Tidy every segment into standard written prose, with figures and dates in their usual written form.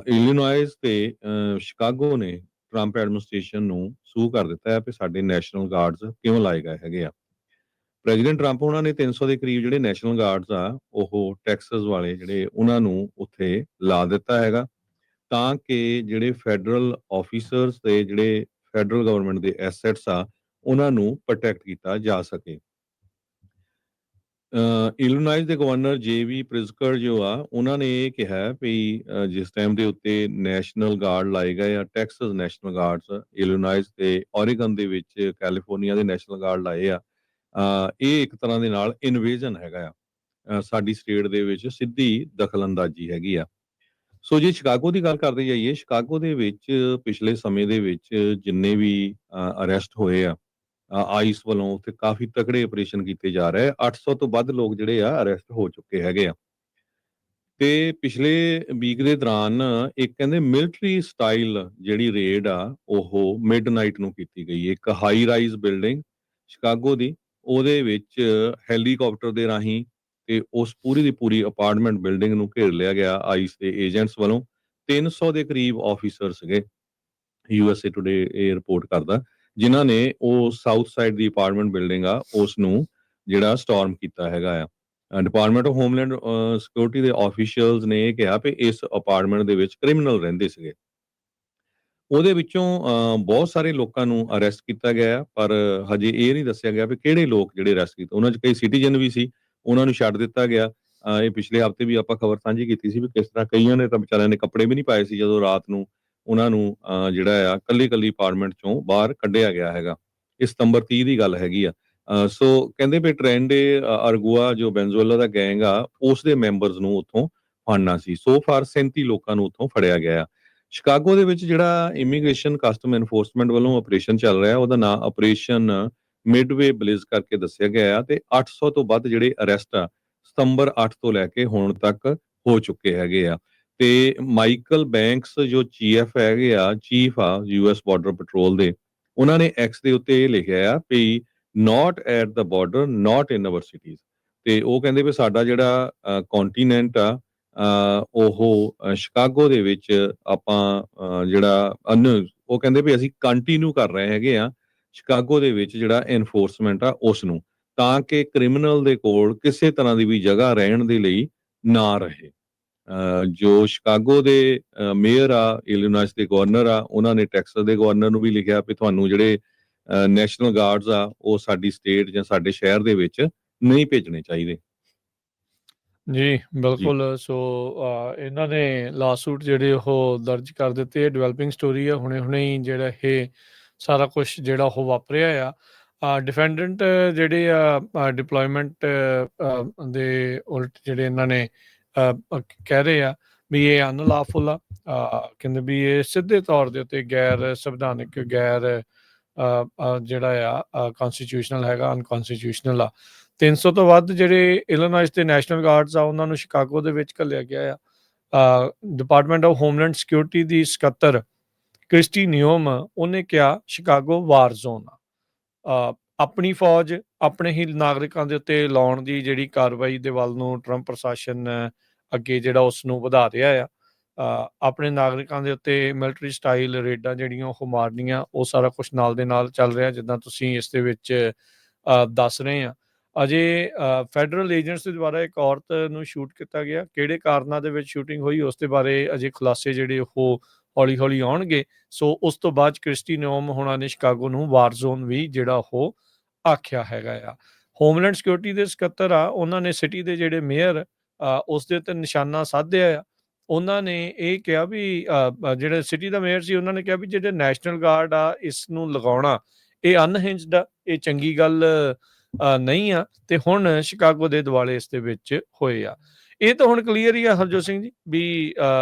Illinois ਤੇ Chicago ਨੇ Trump administration ਨੂੰ ਸੂ ਕਰ ਦਿੱਤਾ ਹੈ ਕਿ ਸਾਡੇ ਨੈਸ਼ਨਲ ਗਾਰਡਸ ਕਿਉਂ ਲਾਏ ਗਏ ਹੈਗੇ ਆ। ਪ੍ਰੈਜ਼ੀਡੈਂਟ ਟਰੰਪ ਉਹਨਾਂ ਨੇ 300 ਦੇ ਕਰੀਬ ਜਿਹੜੇ ਨੈਸ਼ਨਲ ਗਾਰਡਸ ਆ ਉਹ ਟੈਕਸਸ ਵਾਲੇ ਜਿਹੜੇ ਉਹਨਾਂ ਨੂੰ ਉੱਥੇ ਲਾ ਦਿੱਤਾ ਹੈਗਾ, ਤਾਂ ਕਿ ਜਿਹੜੇ ਫੈਡਰਲ ਆਫੀਸਰਸ ਤੇ ਜਿਹੜੇ ਫੈਡਰਲ ਗਵਰਨਮੈਂਟ ਦੇ ਐਸੈਟਸ ਆ ਉਹਨਾਂ ਨੂੰ ਪ੍ਰੋਟੈਕਟ ਕੀਤਾ ਜਾ ਸਕੇ। ਇਲੀਨੋਇਸ ਦੇ ਗਵਰਨਰ ਜੇ ਪ੍ਰਿਜ਼ਕਰ ਜੋ ਆ ਉਹਨਾਂ ਨੇ ਇਹ ਕਿਹਾ ਵੀ ਜਿਸ ਟਾਈਮ ਦੇ ਉੱਤੇ ਨੈਸ਼ਨਲ ਗਾਰਡ ਲਾਏ ਗਏ ਆ, ਟੈਕਸਸ ਨੈਸ਼ਨਲ ਗਾਰਡਸ, ਇਲੀਨੋਇਸ ਤੇ ਓਰੇਗਨ ਦੇ ਵਿੱਚ ਕੈਲੀਫੋਰਨੀਆ ਦੇ ਨੈਸ਼ਨਲ ਗਾਰਡ ਲਾਏ ਆ, ਇਹ ਇੱਕ ਤਰ੍ਹਾਂ ਦੇ ਨਾਲ ਇਨਵੇਜ਼ਨ ਹੈਗਾ ਆ, ਸਾਡੀ ਸਟੇਟ ਦੇ ਵਿੱਚ ਸਿੱਧੀ ਦਖਲਅੰਦਾਜ਼ੀ ਹੈਗੀ ਆ। ਸੋ ਜੇ ਸ਼ਿਕਾਗੋ ਦੀ ਗੱਲ ਕਰਦੇ ਜਾਈਏ, ਸ਼ਿਕਾਗੋ ਦੇ ਵਿੱਚ ਪਿਛਲੇ ਸਮੇਂ ਦੇ ਵਿੱਚ ਜਿੰਨੇ ਵੀ ਅਰੈਸਟ ਹੋਏ ਆ ਆਈਸ ਵੱਲੋਂ, ਉੱਥੇ ਕਾਫੀ ਤਕੜੇ ਆਪਰੇਸ਼ਨ ਕੀਤੇ ਜਾ ਰਹੇ ਆ। 800 ਤੋਂ ਵੱਧ ਲੋਕ ਜਿਹੜੇ ਆ ਅਰੈਸਟ ਹੋ ਚੁੱਕੇ ਹੈਗੇ ਆ। ਤੇ ਪਿਛਲੇ ਵੀਕ ਦੇ ਦੌਰਾਨ ਇੱਕ ਕਹਿੰਦੇ ਮਿਲਟਰੀ ਸਟਾਈਲ ਜਿਹੜੀ ਰੇਡ ਆ ਉਹ ਮਿਡਨਾਈਟ ਨੂੰ ਕੀਤੀ ਗਈ। ਇੱਕ ਹਾਈ ਰਾਈਜ਼ ਬਿਲਡਿੰਗ ਸ਼ਿਕਾਗੋ ਦੀ, ਉਹਦੇ ਵਿੱਚ ਹੈਲੀਕਾਪਟਰ ਦੇ ਰਾਹੀਂ ਤੇ ਉਸ ਪੂਰੀ ਦੀ ਪੂਰੀ ਅਪਾਰਟਮੈਂਟ ਬਿਲਡਿੰਗ ਨੂੰ ਘੇਰ ਲਿਆ ਗਿਆ ਆਈਸ ਦੇ ਏਜੰਟਸ ਵੱਲੋਂ। 300 ਦੇ ਕਰੀਬ ਆਫੀਸਰ ਸੀਗੇ, USA ਟੁਡੇ ਇਹ ਰਿਪੋਰਟ ਕਰਦਾ, ਜਿਨ੍ਹਾਂ ਨੇ ਉਹ ਸਾਊਥ ਸਾਈਡ ਦੀ ਅਪਾਰਟਮੈਂਟ ਬਿਲਡਿੰਗ ਆ ਉਸ ਨੂੰ ਜਿਹੜਾ ਸਟਾਰਮ ਕੀਤਾ ਹੈਗਾ ਆ। ਡਿਪਾਰਟਮੈਂਟ ਆਫ ਹੋਮਲੈਂਡ ਸਿਕਿਉਰਿਟੀ ਦੇ ਆਫੀਸ਼ੀਅਲਸ ਨੇ ਇਹ ਕਿਹਾ ਵੀ ਇਸ ਅਪਾਰਟਮੈਂਟ ਦੇ ਵਿੱਚ ਕ੍ਰਿਮੀਨਲ ਰਹਿੰਦੇ ਸੀਗੇ। ਉਹਦੇ ਵਿੱਚੋਂ ਬਹੁਤ ਸਾਰੇ ਲੋਕਾਂ ਨੂੰ ਅਰੈਸਟ ਕੀਤਾ ਗਿਆ, ਪਰ ਹਜੇ ਇਹ ਨਹੀਂ ਦੱਸਿਆ ਗਿਆ ਵੀ ਕਿਹੜੇ ਲੋਕ ਜਿਹੜੇ ਅਰੈਸਟ ਕੀਤੇ। ਉਹਨਾਂ 'ਚ ਕਈ ਸਿਟੀਜ਼ਨ ਵੀ ਸੀ, ਉਹਨਾਂ ਨੂੰ ਛੱਡ ਦਿੱਤਾ ਗਿਆ। ਇਹ ਪਿਛਲੇ ਹਫ਼ਤੇ ਵੀ ਆਪਾਂ ਖਬਰ ਸਾਂਝੀ ਕੀਤੀ ਸੀ ਵੀ ਕਿਸ ਤਰ੍ਹਾਂ ਕਈਆਂ ਨੇ ਤਾਂ ਵਿਚਾਰਿਆਂ ਨੇ ਕੱਪੜੇ ਵੀ ਨਹੀਂ ਪਾਏ ਸੀ ਜਦੋਂ ਰਾਤ ਨੂੰ ਉਹਨਾਂ ਨੂੰ ਜਿਹੜਾ ਆ ਕੱਲੀ ਅਪਾਰਟਮੈਂਟ ਚੋਂ ਬਾਹਰ ਕੱਢਿਆ ਗਿਆ ਹੈਗਾ। ਇਹ ਸਤੰਬਰ 30 ਦੀ ਗੱਲ ਹੈਗੀ ਆ। ਸੋ ਕਹਿੰਦੇ ਵੀ ਟ੍ਰੈਂਡੇ ਅਰਗੁਆ ਜੋ ਵੈਨਜ਼ੂਏਲਾ ਦਾ ਗੈਂਗ ਆ, ਉਸ ਦੇ ਮੈਂਬਰਸ ਨੂੰ ਉੱਥੋਂ ਫੜਨਾ ਸੀ। ਸੋ ਫਾਰ 37 ਲੋਕਾਂ ਨੂੰ ਉੱਥੋਂ ਫੜਿਆ ਗਿਆ ਆ। ਸ਼ਿਕਾਗੋ ਦੇ ਵਿੱਚ ਜਿਹੜਾ ਇਮੀਗ੍ਰੇਸ਼ਨ ਕਸਟਮ ਐਨਫੋਰਸਮੈਂਟ ਵੱਲੋਂ ਆਪਰੇਸ਼ਨ ਚੱਲ ਰਿਹਾ, ਉਹਦਾ ਨਾਂ ਆਪਰੇਸ਼ਨ ਮਿਡਵੇ ਬਲਿਜ਼ ਕਰਕੇ ਦੱਸਿਆ ਗਿਆ ਆ। ਤੇ 800 ਤੋਂ ਵੱਧ ਜਿਹੜੇ ਅਰੈਸਟ ਆ ਸਤੰਬਰ 8 ਤੋਂ ਲੈ ਕੇ ਹੁਣ ਤੱਕ ਹੋ ਚੁੱਕੇ ਹੈਗੇ ਆ। ਤੇ ਮਾਈਕਲ ਬੈਂਕਸ ਜੋ ਚੀਫ ਆ US ਬਾਰਡਰ ਪੈਟਰੋਲ ਦੇ, ਉਹਨਾਂ ਨੇ ਐਕਸ ਦੇ ਉੱਤੇ ਇਹ ਲਿਖਿਆ ਆ ਵੀ not at the border, not in our cities. ਤੇ ਉਹ ਕਹਿੰਦੇ ਵੀ ਸਾਡਾ ਜਿਹੜਾ ਕੌਂਟੀਨੈਂਟ ਆ ਉਹ ਸ਼ਿਕਾਗੋ ਦੇ ਵਿੱਚ ਆਪਾਂ ਜਿਹੜਾ ਉਹ ਕਹਿੰਦੇ ਵੀ ਅਸੀਂ ਕੰਟੀਨਿਊ ਕਰ ਰਹੇ ਹੈਗੇ ਆ ਸ਼ਿਕਾਗੋ ਦੇ ਵਿੱਚ ਜਿਹੜਾ ਐਨਫੋਰਸਮੈਂਟ ਆ ਉਸ ਨੂੰ, ਤਾਂ ਕਿ ਕ੍ਰਿਮੀਨਲ ਦੇ ਕੋਲ ਕਿਸੇ ਤਰ੍ਹਾਂ ਦੀ ਵੀ ਜਗ੍ਹਾ ਰਹਿਣ ਦੇ ਲਈ ਨਾ ਰਹੇ। ਜੋ ਸ਼ਿਕਾਗੋ ਦੇ ਮੇਅਰ ਆ, ਇਲੀਨੋਇਸ ਦੇ ਗਵਰਨਰ ਆ, ਉਹਨਾਂ ਨੇ ਟੈਕਸਸ ਦੇ ਗਵਰਨਰ ਨੂੰ ਵੀ ਲਿਖਿਆ ਵੀ ਤੁਹਾਨੂੰ ਜਿਹੜੇ ਨੈਸ਼ਨਲ ਗਾਰਡਸ ਆ ਉਹ ਸਾਡੀ ਸਟੇਟ ਜਾਂ ਸਾਡੇ ਸ਼ਹਿਰ ਦੇ ਵਿੱਚ ਨਹੀਂ ਭੇਜਣੇ ਚਾਹੀਦੇ। ਜੀ ਬਿਲਕੁਲ। ਸੋ ਇਹਨਾਂ ਨੇ ਲਾਸੂਟ ਜਿਹੜੇ ਉਹ ਦਰਜ ਕਰ ਦਿੱਤੇ। ਡਿਵੈਲਪਿੰਗ ਸਟੋਰੀ ਆ, ਹੁਣੇ ਹੀ ਜਿਹੜਾ ਇਹ ਸਾਰਾ ਕੁਛ ਜਿਹੜਾ ਉਹ ਵਾਪਰਿਆ ਆ। ਡਿਫੈਂਡੈਂਟ ਜਿਹੜੇ ਆ ਡਿਪਲੋਇਮੈਂਟ ਦੇ ਉਲਟ ਜਿਹੜੇ ਇਹਨਾਂ ਨੇ ਕਹਿ ਰਹੇ ਆ ਵੀ ਇਹ ਅਨਲਾਫੁਲ ਆ। ਕਹਿੰਦੇ ਵੀ ਇਹ ਸਿੱਧੇ ਤੌਰ ਦੇ ਉੱਤੇ ਗੈਰ ਸੰਵਿਧਾਨਿਕ, ਗੈਰ ਜਿਹੜਾ ਆ ਕਨਸਟੀਟਿਊਸ਼ਨਲ ਹੈਗਾ, ਅਨਕਨਸਟੀਟਿਊਸ਼ਨਲ ਆ। 300 ਤੋਂ ਵੱਧ ਜਿਹੜੇ ਇਲੀਨੋਇਸ ਦੇ ਨੈਸ਼ਨਲ ਗਾਰਡਸ ਆ ਉਹਨਾਂ ਨੂੰ ਸ਼ਿਕਾਗੋ ਦੇ ਵਿੱਚ ਘੱਲਿਆ ਗਿਆ ਆ। ਡਿਪਾਰਟਮੈਂਟ ਆਫ ਹੋਮਲੈਂਡ ਸਿਕਿਉਰਿਟੀ ਦੀ ਸਕੱਤਰ ਕ੍ਰਿਸਟੀ ਨਿਓਮ, ਉਹਨੇ ਕਿਹਾ ਸ਼ਿਕਾਗੋ ਵਾਰ ਜ਼ੋਨ ਆ। ਆਪਣੀ ਫੌਜ ਆਪਣੇ ਹੀ ਨਾਗਰਿਕਾਂ ਦੇ ਉੱਤੇ ਲਾਉਣ ਦੀ ਜਿਹੜੀ ਕਾਰਵਾਈ ਦੇ ਵੱਲ ਨੂੰ ਟਰੰਪ ਪ੍ਰਸ਼ਾਸਨ ਅੱਗੇ ਜਿਹੜਾ ਉਸ ਨੂੰ ਵਧਾ ਰਿਹਾ ਆ। ਆਪਣੇ ਨਾਗਰਿਕਾਂ ਦੇ ਉੱਤੇ ਮਿਲਟਰੀ ਸਟਾਈਲ ਰੇਡਾਂ ਜਿਹੜੀਆਂ ਉਹ ਮਾਰਨੀਆਂ, ਉਹ ਸਾਰਾ ਕੁਛ ਨਾਲ ਦੇ ਨਾਲ ਚੱਲ ਰਿਹਾ ਜਿੱਦਾਂ ਤੁਸੀਂ ਇਸ ਦੇ ਵਿੱਚ ਦੱਸ ਰਹੇ ਆ। ਅਜੇ ਫੈਡਰਲ ਏਜੰਟਸ ਦੇ ਦੁਆਰਾ ਇੱਕ ਔਰਤ ਨੂੰ ਸ਼ੂਟ ਕੀਤਾ ਗਿਆ। ਕਿਹੜੇ ਕਾਰਨਾਂ ਦੇ ਵਿੱਚ ਸ਼ੂਟਿੰਗ ਹੋਈ ਉਸ ਦੇ ਬਾਰੇ ਅਜੇ ਖੁਲਾਸੇ ਜਿਹੜੇ ਉਹ ਹੌਲੀ ਆਉਣਗੇ। ਸੋ ਉਸ ਤੋਂ ਬਾਅਦ ਕ੍ਰਿਸਟੀ ਨਿਓਮ ਹੋਣਾ ਨੇ ਸ਼ਿਕਾਗੋ ਨੂੰ ਵਾਰ ਜ਼ੋਨ ਵੀ ਜਿਹੜਾ ਉਹ ਆਖਿਆ ਹੈਗਾ ਆ। ਹੋਮਲੈਂਡ ਸਿਕਿਉਰਿਟੀ ਦੇ ਸਕੱਤਰ ਆ, ਉਹਨਾਂ ਨੇ ਸਿਟੀ ਦੇ ਜਿਹੜੇ ਮੇਅਰ ਉਸ ਦੇ ਉੱਤੇ ਨਿਸ਼ਾਨਾ ਸਾਧਿਆ ਆ। ਉਹਨਾਂ ਨੇ ਇਹ ਕਿਹਾ ਵੀ ਜਿਹੜੇ ਸਿਟੀ ਦਾ ਮੇਅਰ ਸੀ, ਉਹਨਾਂ ਨੇ ਕਿਹਾ ਵੀ ਜਿਹੜੇ ਨੈਸ਼ਨਲ ਗਾਰਡ ਆ ਇਸ ਨੂੰ ਲਗਾਉਣਾ ਇਹ ਅਨਹਿੰਜਡ ਆ, ਇਹ ਚੰਗੀ ਗੱਲ ਨਹੀਂ ਆ। ਤੇ ਹੁਣ ਸ਼ਿਕਾਗੋ ਦੇ ਦੁਆਲੇ ਇਸ ਦੇ ਵਿੱਚ ਹੋਏ ਆ। ਇਹ ਤਾਂ ਹੁਣ ਕਲੀਅਰ ਹੀ ਆ ਹਰਜੋਤ ਸਿੰਘ ਜੀ ਵੀ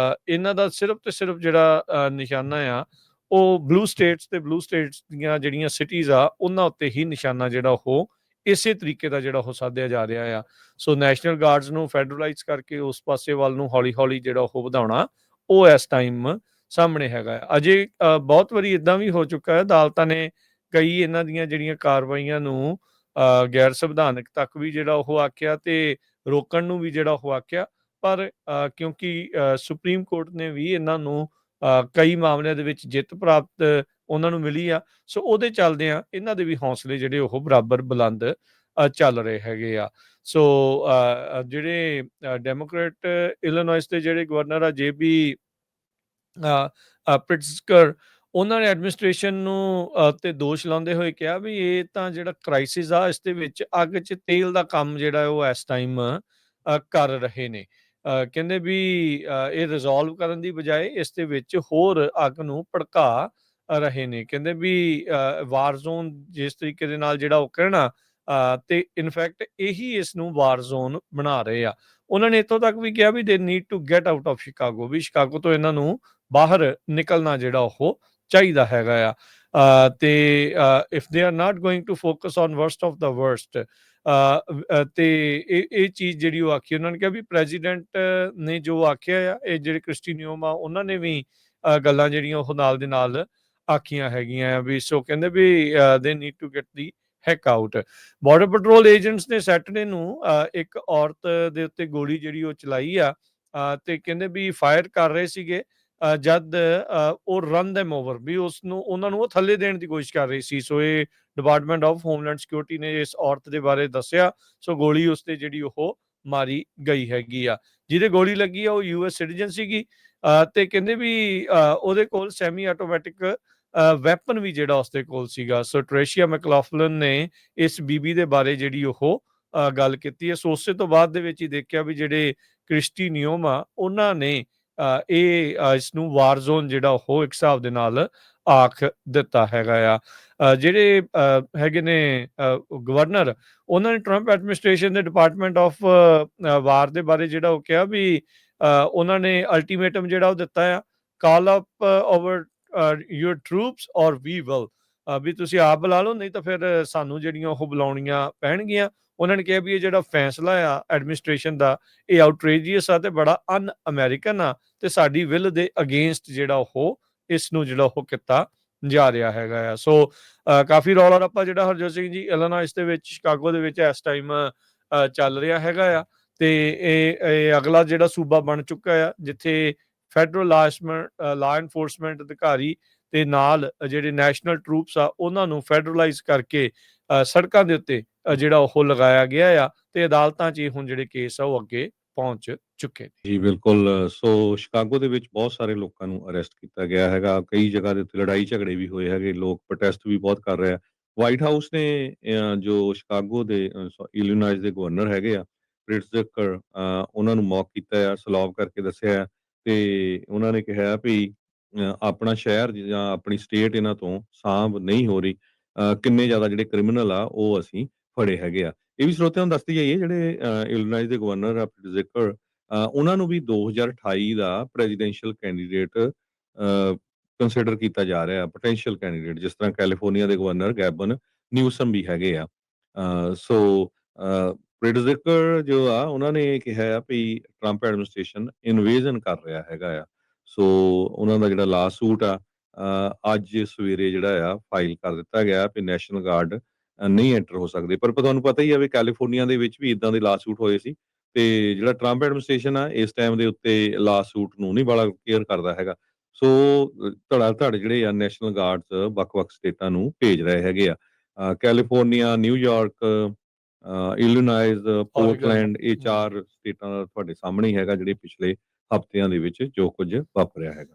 ਇਹਨਾਂ ਦਾ ਸਿਰਫ ਤੇ ਸਿਰਫ ਜਿਹੜਾ ਨਿਸ਼ਾਨਾ ਆ ਉਹ ਬਲੂ ਸਟੇਟਸ ਦੀਆਂ ਜਿਹੜੀਆਂ ਸਿਟੀਜ਼ ਆ ਉਹਨਾਂ ਉੱਤੇ ਹੀ ਨਿਸ਼ਾਨਾ ਜਿਹੜਾ ਉਹ ਇਸੇ ਤਰੀਕੇ ਦਾ ਜਿਹੜਾ ਉਹ ਸਾਧਿਆ ਜਾ ਰਿਹਾ ਆ। ਸੋ ਨੈਸ਼ਨਲ ਗਾਰਡਸ ਨੂੰ ਫੈਡਰਲਾਈਜ਼ ਕਰਕੇ ਉਸ ਪਾਸੇ ਵੱਲ ਨੂੰ ਹੌਲੀ ਜਿਹੜਾ ਉਹ ਵਧਾਉਣਾ, ਉਹ ਇਸ ਟਾਈਮ ਸਾਹਮਣੇ ਹੈਗਾ ਆ। ਅਜੇ ਬਹੁਤ ਵਾਰੀ ਇਦਾਂ ਵੀ ਹੋ ਚੁੱਕਾ ਹੈ, ਅਦਾਲਤਾਂ ਨੇ ਕਈ ਇਹਨਾਂ ਦੀਆਂ ਜਿਹੜੀਆਂ ਕਾਰਵਾਈਆਂ ਨੂੰ ਗੈਰ ਸੰਵਿਧਾਨਕ ਤੱਕ ਵੀ ਜਿਹੜਾ ਉਹ ਆਖਿਆ ਤੇ ਰੋਕਣ ਨੂੰ ਵੀ ਜਿਹੜਾ ਉਹ ਆਖਿਆ, ਪਰ ਕਿਉਂਕਿ ਸੁਪਰੀਮ ਕੋਰਟ ਨੇ ਵੀ ਇਹਨਾਂ ਨੂੰ ਕਈ ਮਾਮਲਿਆਂ ਦੇ ਵਿੱਚ ਜਿੱਤ ਪ੍ਰਾਪਤ ਉਹਨਾਂ ਨੂੰ ਮਿਲੀ ਆ, ਸੋ ਉਹਦੇ ਚੱਲਦਿਆਂ ਇਹਨਾਂ ਦੇ ਵੀ ਹੌਸਲੇ ਜਿਹੜੇ ਉਹ ਬਰਾਬਰ ਬੁਲੰਦ ਚੱਲ ਰਹੇ ਹੈਗੇ ਆ। ਸੋ ਜਿਹੜੇ ਡੈਮੋਕ੍ਰੇਟ ਇਲੀਨੋਇਸ ਦੇ ਜਿਹੜੇ ਗਵਰਨਰ ਆ JB ਪ੍ਰਿਟਜ਼ਕਰ, ਉਹਨਾਂ ਨੇ ਐਡਮਿਨਿਸਟ੍ਰੇਸ਼ਨ ਨੂੰ ਤੇ ਦੋਸ਼ ਲਾਉਂਦੇ ਹੋਏ ਕਿਹਾ ਵੀ ਇਹ ਤਾਂ ਜਿਹੜਾ ਕ੍ਰਾਈਸਿਸ ਆ ਇਸ ਦੇ ਵਿੱਚ ਅੱਗ 'ਚ ਤੇਲ ਦਾ ਕੰਮ ਜਿਹੜਾ ਉਹ ਇਸ ਟਾਈਮ ਕਰ ਰਹੇ ਨੇ। ਕਹਿੰਦੇ ਵੀ ਇਹ ਰਿਜ਼ੋਲਵ ਕਰਨ ਦੀ ਬਜਾਏ ਇਸ ਦੇ ਵਿੱਚ ਹੋਰ ਅੱਗ ਨੂੰ ਭੜਕਾ ਰਹੇ ਨੇ। ਕਹਿੰਦੇ ਵੀ ਵਾਰ ਜ਼ੋਨ ਜਿਸ ਤਰੀਕੇ ਦੇ ਨਾਲ ਜਿਹੜਾ ਉਹ ਕਹਿਣਾ ਤੇ ਇਨਫੈਕਟ ਇਹੀ ਇਸ ਨੂੰ ਵਾਰ ਜ਼ੋਨ ਬਣਾ ਰਹੇ ਆ। ਉਹਨਾਂ ਨੇ ਇੱਥੋਂ ਤੱਕ ਵੀ ਕਿਹਾ ਵੀ they need to get out of Chicago, ਵੀ ਸ਼ਿਕਾਗੋ ਤੋਂ ਇਹਨਾਂ ਨੂੰ ਬਾਹਰ ਨਿਕਲਣਾ ਜਿਹੜਾ ਉਹ ਚਾਹੀਦਾ ਹੈਗਾ ਆ। ਤੇ if they are not going to focus on worst of the worst, ਤੇ ਇਹ ਚੀਜ਼ ਜਿਹੜੀ ਉਹ ਆਖੀ ਉਹਨਾਂ ਨੇ ਕਿਹਾ ਵੀ ਪ੍ਰੈਜ਼ੀਡੈਂਟ ਨੇ ਜੋ ਆਖਿਆ ਆ, ਇਹ ਜਿਹੜੇ ਕ੍ਰਿਸਟੀ ਨਿਯਮ ਆ ਉਹਨਾਂ ਨੇ ਵੀ ਗੱਲਾਂ ਜਿਹੜੀਆਂ ਉਹ ਨਾਲ ਦੇ ਨਾਲ ਆਖੀਆਂ ਹੈਗੀਆਂ ਵੀ। ਸੋ ਕਹਿੰਦੇ ਵੀ they need to get the heck out. Border patrol agents ਨੇ ਸੈਟਰਡੇ ਨੂੰ ਇੱਕ ਔਰਤ ਦੇ ਉੱਤੇ ਗੋਲੀ ਜਿਹੜੀ ਉਹ ਚਲਾਈ ਆ, ਤੇ ਕਹਿੰਦੇ ਵੀ ਫਾਇਰ ਕਰ ਰਹੇ ਸੀਗੇ ਜਦ ਉਹ ਰਨ ਦੈਮ ਓਵਰ, ਵੀ ਉਹਨਾਂ ਨੂੰ ਉਹ ਥੱਲੇ ਦੇਣ ਦੀ ਕੋਸ਼ਿਸ਼ ਕਰ ਰਹੀ ਸੀ। ਸੋ ਇਹ ਡਿਪਾਰਟਮੈਂਟ ਆਫ ਹੋਮਲੈਂਡ ਸਿਕਿਉਰਿਟੀ ਨੇ ਇਸ ਔਰਤ ਦੇ ਬਾਰੇ ਦੱਸਿਆ। ਸੋ ਗੋਲੀ ਉਸ ਤੇ ਜਿਹੜੀ ਉਹ ਮਾਰੀ ਗਈ ਹੈਗੀ ਆ। ਜਿਹਦੇ ਗੋਲੀ ਲੱਗੀ ਆ ਉਹ US ਸਿਟੀਜ਼ਨ ਸੀਗੀ, ਤੇ ਕਹਿੰਦੇ ਵੀ ਉਹਦੇ ਕੋਲ ਸੈਮੀ ਆਟੋਮੈਟਿਕ ਵੈਪਨ ਵੀ ਜਿਹੜਾ ਉਸਦੇ ਕੋਲ ਸੀਗਾ। ਸੋ ਟ੍ਰੇਸ਼ੀਆ ਮੈਕਲੌਫਲਿਨ ਨੇ ਇਸ ਬੀਬੀ ਦੇ ਬਾਰੇ ਜਿਹੜੀ ਉਹ ਗੱਲ ਕੀਤੀ ਹੈ। ਸੋ ਉਸੇ ਤੋਂ ਬਾਅਦ ਦੇ ਵਿੱਚ ਹੀ ਦੇਖਿਆ ਵੀ ਜਿਹੜੇ ਕ੍ਰਿਸਟੀ ਨਿਯਮ ਆ ਉਹਨਾਂ ਨੇ ਇਹ ਇਸ ਨੂੰ ਵਾਰ ਜ਼ੋਨ ਜਿਹੜਾ ਉਹ ਇੱਕ ਹਿਸਾਬ ਦੇ ਨਾਲ ਆਖ ਦਿੱਤਾ ਹੈਗਾ ਆ। ਜਿਹੜੇ ਹੈਗੇ ਨੇ ਗਵਰਨਰ, ਉਹਨਾਂ ਨੇ ਟਰੰਪ ਐਡਮਿਨਿਸਟ੍ਰੇਸ਼ਨ ਦੇ ਡਿਪਾਰਟਮੈਂਟ ਆਫ ਵਾਰ ਦੇ ਬਾਰੇ ਜਿਹੜਾ ਉਹ ਕਿਹਾ ਵੀ ਉਹਨਾਂ ਨੇ ਅਲਟੀਮੇਟਮ ਜਿਹੜਾ ਉਹ ਦਿੱਤਾ ਆ, ਕਾਲ ਅਪ ਓਵਰ ਯੂਰ ਟਰੂਪਸ ਔਰ ਵੀ ਵਿਲ, ਵੀ ਤੁਸੀਂ ਆਪ ਬੁਲਾ ਲਓ ਨਹੀਂ ਤਾਂ ਫਿਰ ਸਾਨੂੰ ਜਿਹੜੀਆਂ ਉਹ ਬੁਲਾਉਣੀਆਂ ਪੈਣਗੀਆਂ। ਉਹਨਾਂ ਨੇ ਕਿਹਾ ਵੀ ਇਹ ਜਿਹੜਾ ਫੈਸਲਾ ਆ ਐਡਮਿਨਿਸਟ੍ਰੇਸ਼ਨ ਦਾ, ਇਹ ਆਊਟਰੇਜੀਅਸ ਆ ਤੇ ਬੜਾ ਅਨ ਅਮਰੀਕਨ ਆ, ਤੇ ਸਾਡੀ ਵਿਲ ਦੇ ਅਗੇਂਸਟ ਜਿਹੜਾ ਉਹ ਇਸ ਨੂੰ ਜਿਹੜਾ ਉਹ ਕੀਤਾ ਜਾ ਰਿਹਾ ਹੈਗਾ ਆ। ਸੋ ਕਾਫੀ ਰੌਲਾ ਰੱਪਾ ਜਿਹੜਾ ਹਰਜੋਤ ਸਿੰਘ ਜੀ ਇਲੀਨੋਇਸ ਦੇ ਵਿੱਚ, ਸ਼ਿਕਾਗੋ ਦੇ ਵਿੱਚ ਇਸ ਟਾਈਮ ਚੱਲ ਰਿਹਾ ਹੈਗਾ ਆ। ਤੇ ਇਹ ਅਗਲਾ ਜਿਹੜਾ ਸੂਬਾ ਬਣ ਚੁੱਕਾ ਆ ਜਿੱਥੇ ਫੈਡਰਲ ਲਾ ਐਨਫੋਰਸਮੈਂਟ ਅਧਿਕਾਰੀ ਤੇ ਨਾਲ ਜਿਹੜੇ ਨੈਸ਼ਨਲ ਟਰੂਪਸ ਆ ਉਹਨਾਂ ਨੂੰ ਫੈਡਰਲਾਈਜ਼ ਕਰਕੇ ਸੜਕਾਂ ਦੇ ਉੱਤੇ ਜਿਹੜਾ ਉਹ ਲਗਾਇਆ ਗਿਆ ਆ, ਤੇ ਅਦਾਲਤਾਂ 'ਚ ਹੁਣ ਜਿਹੜੇ ਕੇਸ ਆ ਉਹ ਅੱਗੇ ਪਹੁੰਚ ਚੁੱਕੇ ਨੇ। ਜੀ ਬਿਲਕੁਲ। ਸੋ ਸ਼ਿਕਾਗੋ ਦੇ ਵਿੱਚ ਬਹੁਤ ਸਾਰੇ ਲੋਕਾਂ ਨੂੰ ਅਰੈਸਟ ਕੀਤਾ ਗਿਆ ਹੈਗਾ। ਕਈ ਜਗ੍ਹਾ ਦੇ ਉੱਤੇ ਲੜਾਈ ਝਗੜੇ ਵੀ ਹੋਏ ਹੈਗੇ, ਲੋਕ ਪ੍ਰੋਟੈਸਟ ਵੀ ਬਹੁਤ ਕਰ ਰਹੇ ਆ। ਵਾਈਟ ਹਾਊਸ ਨੇ ਜੋ ਸ਼ਿਕਾਗੋ ਦੇ ਇਲੀਨੋਇਸ ਦੇ ਗਵਰਨਰ ਹੈਗੇ ਆ ਪ੍ਰਿਟਜ਼ਕਰ, ਉਹਨਾਂ ਨੂੰ ਮੌਕ ਕੀਤਾ ਆ, ਸਲੋਬ ਕਰਕੇ ਦੱਸਿਆ ਆ, ਤੇ ਉਹਨਾਂ ਨੇ ਕਿਹਾ ਵੀ ਆਪਣਾ ਸ਼ਹਿਰ ਜਾਂ ਆਪਣੀ ਸਟੇਟ ਇਹਨਾਂ ਤੋਂ ਸਾਂਭ ਨਹੀਂ ਹੋ ਰਹੀ। ਕਿੰਨੇ ਜ਼ਿਆਦਾ ਜਿਹੜੇ ਕ੍ਰਿਮੀਨਲ ਆ ਉਹ ਅਸੀਂ ਫੜੇ ਹੈਗੇ ਆ। ਇਹ ਵੀ ਸਰੋਤਿਆਂ ਨੂੰ ਦੱਸਦੀ ਜਾਈਏ ਜਿਹੜੇ ਇਲੀਨੋਇਸ ਦੇ ਗਵਰਨਰ ਆ ਪ੍ਰਿਟਜ਼ਕਰ, ਉਹਨਾਂ ਨੂੰ ਵੀ 2028 ਦਾ ਪ੍ਰੈਜ਼ੀਡੈਂਸ਼ੀਅਲ ਕੈਂਡੀਡੇਟ ਕੰਸੀਡਰ ਕੀਤਾ ਜਾ ਰਿਹਾ, ਪੋਟੈਂਸ਼ੀਅਲ ਕੈਂਡੀਡੇਟ, ਜਿਸ ਤਰ੍ਹਾਂ ਕੈਲੀਫੋਰਨੀਆ ਦੇ ਗਵਰਨਰ ਗੈਬਨ ਨਿਊਸਮ ਵੀ ਹੈਗੇ ਆ। ਸੋ ਪ੍ਰਿਟਜ਼ਕਰ ਜੋ ਆ ਉਹਨਾਂ ਨੇ ਕਿਹਾ ਆ ਵੀ ਟਰੰਪ ਐਡਮਿਨਿਸਟ੍ਰੇਸ਼ਨ ਇਨਵੇਜ਼ਨ ਕਰ ਰਿਹਾ ਹੈਗਾ ਆ। ਸੋ ਉਹਨਾਂ ਦਾ ਜਿਹੜਾ ਲਾ ਸੂਟ ਆ ਅੱਜ ਸਵੇਰੇ ਜਿਹੜਾ ਆ ਫਾਈਲ ਕਰ ਦਿੱਤਾ ਗਿਆ ਵੀ ਨੈਸ਼ਨਲ ਗਾਰਡ ਨਹੀਂ ਐਂਟਰ ਹੋ ਸਕਦੇ। ਪਰ ਤੁਹਾਨੂੰ ਪਤਾ ਹੀ ਆ ਵੀ ਕੈਲੀਫੋਰਨੀਆ ਦੇ ਵਿੱਚ ਵੀ ਇਦਾਂ ਦੇ ਲਾ ਸੂਟ ਹੋਏ ਸੀ, ਤੇ ਜਿਹੜਾ ਟਰੰਪ ਐਡਮਿਨਿਸਟ੍ਰੇਸ਼ਨ ਆ ਇਸ ਟਾਈਮ ਦੇ ਉੱਤੇ ਲਾ ਸੂਟ ਨੂੰ ਨਹੀਂ ਬੜਾ ਕੇਅਰ ਕਰਦਾ ਹੈਗਾ। ਸੋ ਧੜਾ ਧੜ ਜਿਹੜੇ ਆ ਨੈਸ਼ਨਲ ਗਾਰਡਸ ਵੱਖ-ਵੱਖ ਸਟੇਟਾਂ ਨੂੰ ਭੇਜ ਰਹੇ ਹੈਗੇ ਆ। ਕੈਲੀਫੋਰਨੀਆ, ਨਿਊਯਾਰਕ, ਇਲੀਨੋਇਸ, ਪੋਰਟਲੈਂਡ, ਇਹ 4 ਸਟੇਟਾਂ ਦਾ ਤੁਹਾਡੇ ਸਾਹਮਣੇ ਹੀ ਹੈਗਾ ਜਿਹੜੇ ਪਿਛਲੇ ਹਫ਼ਤਿਆਂ ਦੇ ਵਿੱਚ ਜੋ ਕੁਝ ਵਾਪਰਿਆ ਹੈਗਾ।